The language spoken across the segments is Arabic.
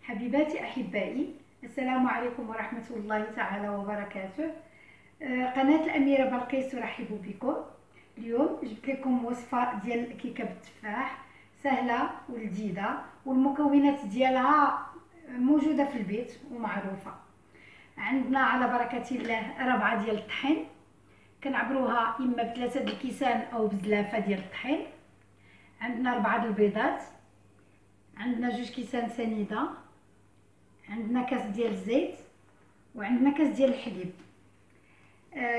حبيباتي أحبائي، السلام عليكم ورحمة الله تعالى وبركاته. قناة الأميرة بلقيس ترحب بكم. اليوم جبت لكم وصفة ديال كيكة بالتفاح سهلة ولذيذة، والمكونات ديالها موجودة في البيت ومعروفة. عندنا على بركة الله 4 ديال الطحين، كنعبروها إما ب3 الكيسان أو بزلافة ديال الطحين. عندنا 4 البيضات، عندنا 2 كيسان سنيده، عندنا كاس ديال الزيت، وعندنا كاس ديال الحليب.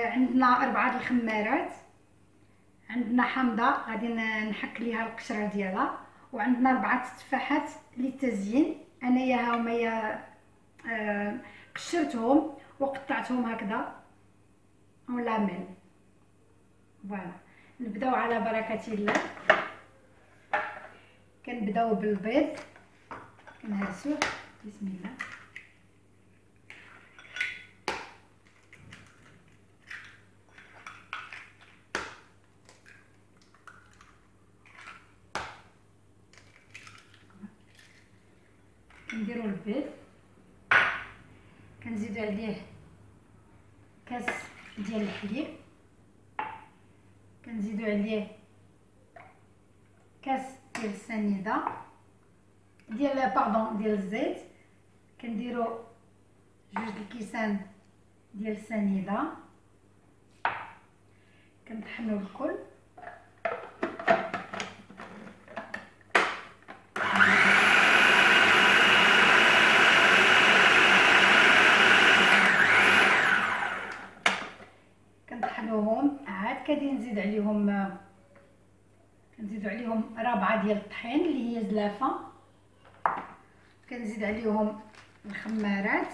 عندنا 4 الخمارات، عندنا حامضه غادي نحك ليها القشره ديالها، وعندنا 4 تفاحات للتزيين. انايا ها هما قشرتهم وقطعتهم هكذا اون لامين. فوالا نبداو على بركه الله. كنبداو بالبيض، كنهرسوه بسم الله. كنديروا البيض، كنزيدوا عليه كاس ديال الحليب، كنزيدوا عليه كاس ديال السنيده ديال الزيت، كنديروا 2 الكيسان ديال السنيده، كنطحنوا الكل. كنطحنوهم عاد كادي نزيدوا عليهم 4 ديال الطحين اللي هي زلافه، كنزيد عليهم الخمارات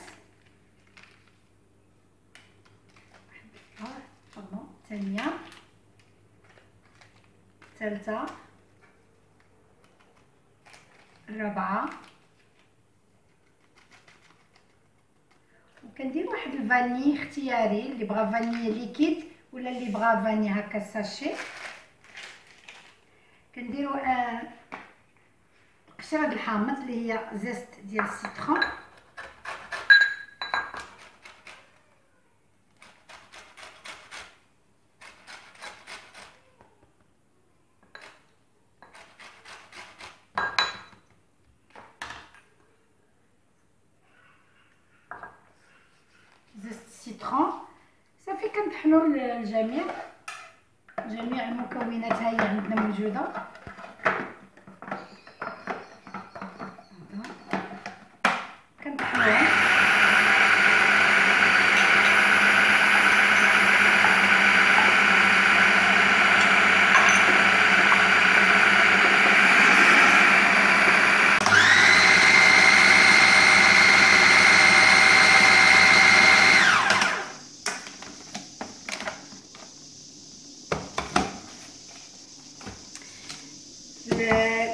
الثانيه الثالثه الرابعه، وكندير واحد الفاني اختياري، اللي بغى فاني ليكيد ولا اللي بغى فاني هكا ساشي. كنديروا قشره الحامض اللي هي زيست ديال السيترون، زيست السيترون صافي. كنطحنوا جميع المكونات هي عندنا موجوده. كنطحنوهم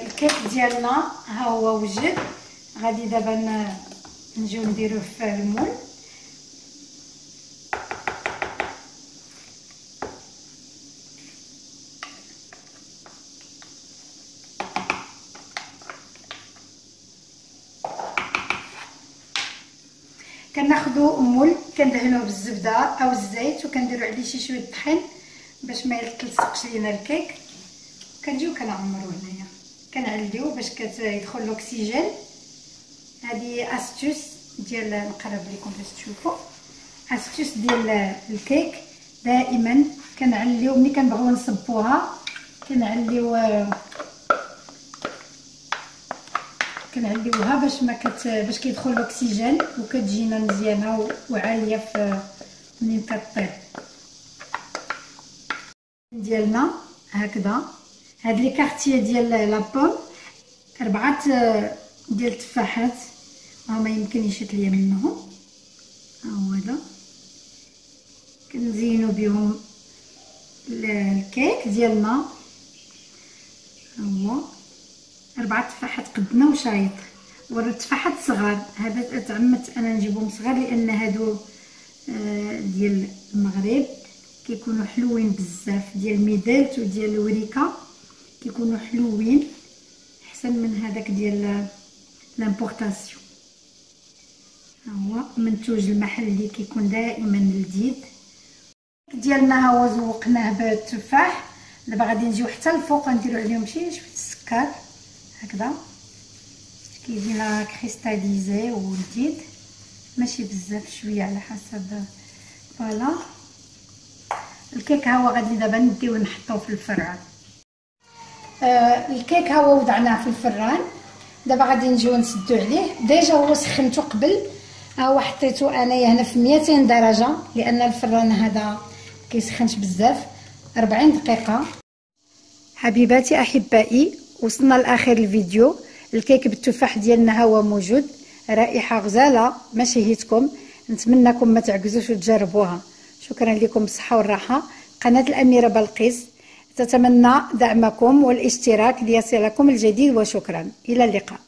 الكيك ديالنا ها هو وجد. غادي دابا نجيو نديروه في المول. كناخذوا مول كندهنوه بالزبده او الزيت، وكنديروا عليه شي شويه طحين باش ما يلتصقش لينا الكيك. كنجيو كنعمروه هنايا، كنعليوه باش كيدخل الاكسجين. هذه استوس ديال نقرب لكم باش تشوفوا. استوس ديال الكيك دائما كنعليو ملي كنبغيو نصبوها، كنعليوها باش كيدخل الاكسجين وكتجينا مزيانه وعاليه في منين كطيب ديالنا هكذا. هاد لي كارتيه ديال لابوم 4 ديال التفاحات ما يمكن يشد ليا منهم. ها هو هذا كنزينوا بهم الكيك ديالنا. ها هو 4 تفاحات قدنا وشايط، والتفاحات صغار. هذا تعمدت انا نجيبهم صغار لان هادو ديال المغرب كيكونوا حلوين بزاف، ديال ميدالت وديال الوريكا كيكونوا حلوين احسن من هذاك ديال لامبورطاسيون. هو منتوج المحلي كيكون دائما لذيذ. ديالنا ها هو زوقناه بالتفاح. دابا غادي نجيو حتى الفوق نديرو عليهم شويه السكر هكذا، كيجينا كريستاليزي ولذيذ، ماشي بزاف، شويه على حسب. فوالا الكيك ها هو غادي دابا نديوه نحطوه في الفران. الكيك ها هو وضعناه في الفران. دابا غادي نجيو نسدو عليه. ديجا هو سخنته قبل، ها هو حطيته انايا هنا في 200 درجه لان الفران هذا كيسخنش بزاف. 40 دقيقه. حبيباتي احبائي، وصلنا لاخر الفيديو. الكيك بالتفاح ديالنا ها هو موجود، رائحه غزاله ما شهيتكم. نتمنىكم ما تعجزوش وتجربوها. شكرا لكم بالصحه والراحه. قناه الاميره بلقيس تتمنى دعمكم والاشتراك ليصلكم الجديد، وشكرا. الى اللقاء.